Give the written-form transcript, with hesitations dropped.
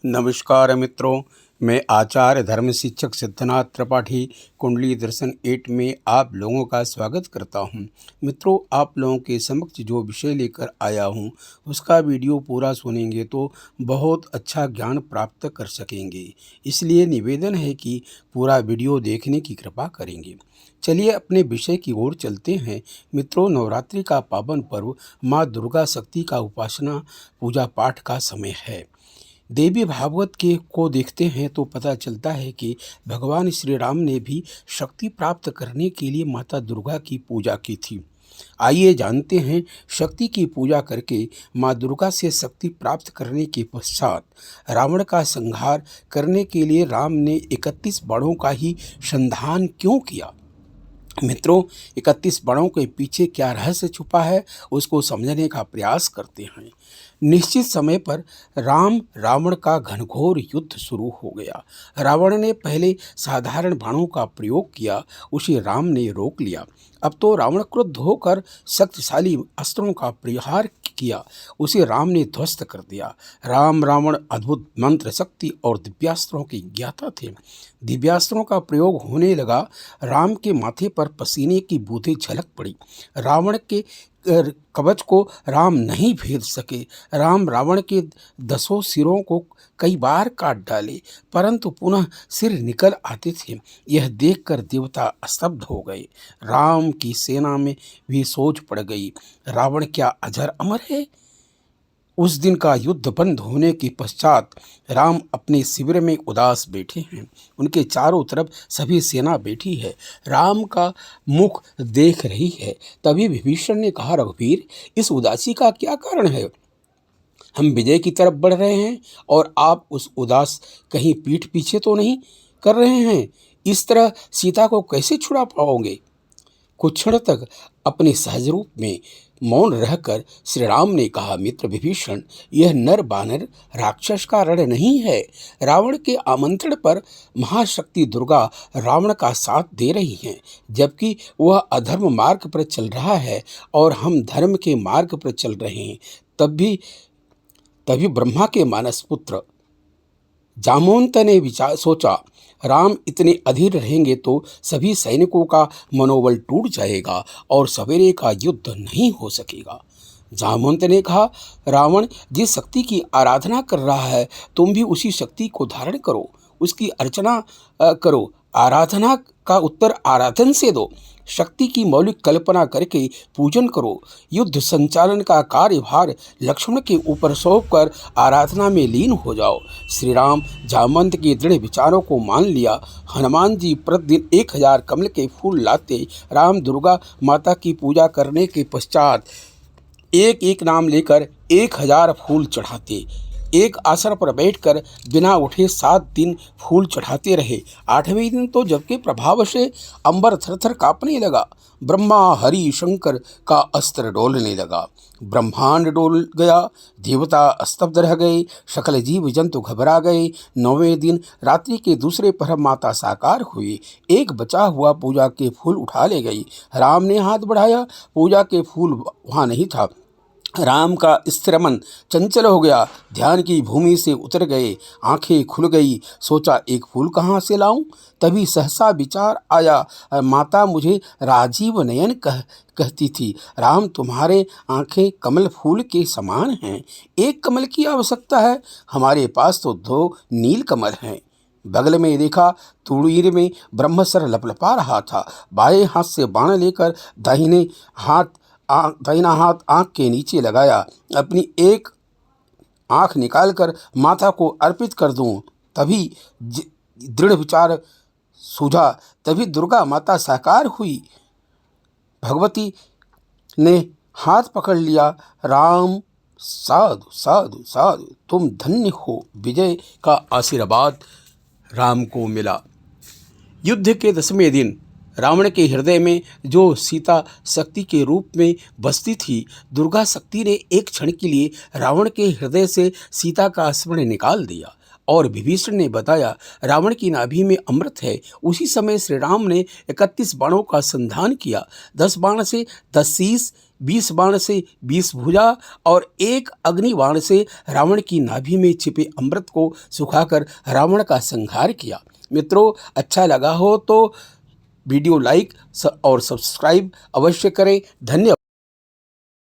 नमस्कार मित्रों, मैं आचार्य धर्म शिक्षक सिद्धनाथ त्रिपाठी कुंडली दर्शन 8 में आप लोगों का स्वागत करता हूं। मित्रों, आप लोगों के समक्ष जो विषय लेकर आया हूं उसका वीडियो पूरा सुनेंगे तो बहुत अच्छा ज्ञान प्राप्त कर सकेंगे। इसलिए निवेदन है कि पूरा वीडियो देखने की कृपा करेंगे। चलिए अपने विषय की ओर चलते हैं। मित्रों, नवरात्रि का पावन पर्व माँ दुर्गा शक्ति का उपासना पूजा पाठ का समय है। देवी भागवत के को देखते हैं तो पता चलता है कि भगवान श्री राम ने भी शक्ति प्राप्त करने के लिए माता दुर्गा की पूजा की थी। आइए जानते हैं, शक्ति की पूजा करके माँ दुर्गा से शक्ति प्राप्त करने के पश्चात रावण का संहार करने के लिए राम ने 31 बाणों का ही संधान क्यों किया। मित्रों, 31 बाणों के पीछे क्या रहस्य छुपा है उसको समझने का प्रयास करते हैं। निश्चित समय पर राम रावण का घनघोर युद्ध शुरू हो गया। रावण ने पहले साधारण बाणों का प्रयोग किया, उसे राम ने रोक लिया। अब तो रावण क्रुद्ध होकर शक्तिशाली अस्त्रों का प्रहार किया, उसे राम ने ध्वस्त कर दिया। राम रावण अद्भुत मंत्र शक्ति और दिव्यास्त्रों के ज्ञाता थे। दिव्यास्त्रों का प्रयोग होने लगा। राम के माथे पर पसीने की बूंदें झलक पड़ी। रावण के कवच को राम नहीं भेद सके। राम रावण के 10 सिरों को कई बार काट डाले, परंतु पुनः सिर निकल आते थे। यह देखकर देवता स्तब्ध हो गए। राम की सेना में भी सोच पड़ गई, रावण क्या अजर अमर है। उस दिन का युद्ध बंद होने के पश्चात राम अपने शिविर में उदास बैठे हैं। उनके चारों तरफ सभी सेना बैठी है, राम का मुख देख रही है। तभी विभीषण ने कहा, रघुवीर, इस उदासी का क्या कारण है। हम विजय की तरफ बढ़ रहे हैं और आप उस उदास कहीं पीठ पीछे तो नहीं कर रहे हैं। इस तरह सीता को कैसे छुड़ा पाओगे। कुछ क्षण तक अपने सहज रूप में मौन रहकर श्री राम ने कहा, मित्र विभीषण, यह नर बानर राक्षस का रण नहीं है। रावण के आमंत्रण पर महाशक्ति दुर्गा रावण का साथ दे रही हैं, जबकि वह अधर्म मार्ग पर चल रहा है और हम धर्म के मार्ग पर चल रहे हैं। तभी ब्रह्मा के मानस पुत्र जामवंत ने सोचा, राम इतने अधीर रहेंगे तो सभी सैनिकों का मनोबल टूट जाएगा और सवेरे का युद्ध नहीं हो सकेगा। जामवंत ने कहा, रावण जिस शक्ति की आराधना कर रहा है तुम भी उसी शक्ति को धारण करो, उसकी अर्चना करो। आराधना का उत्तर आराधन से दो। शक्ति की मौलिक कल्पना करके पूजन करो। युद्ध संचालन का कार्यभार लक्ष्मण के ऊपर सौंपकर आराधना में लीन हो जाओ। श्री राम जामवंत के दृढ़ विचारों को मान लिया। हनुमान जी प्रतिदिन 1000 कमल के फूल लाते। राम दुर्गा माता की पूजा करने के पश्चात एक एक नाम लेकर 1000 फूल चढ़ाते। एक आसन पर बैठकर बिना उठे 7 दिन फूल चढ़ाते रहे। 8वें दिन तो जबकि प्रभाव से अंबर थरथर कांपने लगा। ब्रह्मा हरि शंकर का अस्त्र डोलने लगा। ब्रह्मांड डोल गया। देवता स्तब्ध रह गए। सकल जीव जंतु घबरा गए। 9वें दिन रात्रि के दूसरे पहर माता साकार हुई। एक बचा हुआ पूजा के फूल उठा ले गई। राम ने हाथ बढ़ाया, पूजा के फूल वहाँ नहीं था। राम का स्थिर मन चंचल हो गया, ध्यान की भूमि से उतर गए, आंखें खुल गई। सोचा, एक फूल कहाँ से लाऊं। तभी सहसा विचार आया, माता मुझे राजीव नयन कहती थी। राम, तुम्हारे आंखें कमल फूल के समान हैं। एक कमल की आवश्यकता है, हमारे पास तो 2 नील कमल हैं। बगल में देखा, तुड़ीर में ब्रह्मसर लपलपा रहा था। बाएं हाथ से बाण लेकर दाहिना हाथ आंख के नीचे लगाया। अपनी एक आंख निकालकर माता को अर्पित कर दूं, तभी दृढ़ विचार सूझा। तभी दुर्गा माता साकार हुई। भगवती ने हाथ पकड़ लिया। राम, साधु साधु साधु, तुम धन्य हो। विजय का आशीर्वाद राम को मिला। युद्ध के 10वें दिन रावण के हृदय में जो सीता शक्ति के रूप में बसती थी, दुर्गा शक्ति ने एक क्षण के लिए रावण के हृदय से सीता का स्मरण निकाल दिया और विभीषण ने बताया, रावण की नाभि में अमृत है। उसी समय श्री राम ने 31 बाणों का संधान किया। 10 बाण से 10 शीश, 20 बाण से 20 भुजा और एक अग्नि बाण से रावण की नाभि में छिपे अमृत को सुखाकर रावण का संहार किया। मित्रों, अच्छा लगा हो तो वीडियो लाइक और सब्सक्राइब अवश्य करें। धन्यवाद।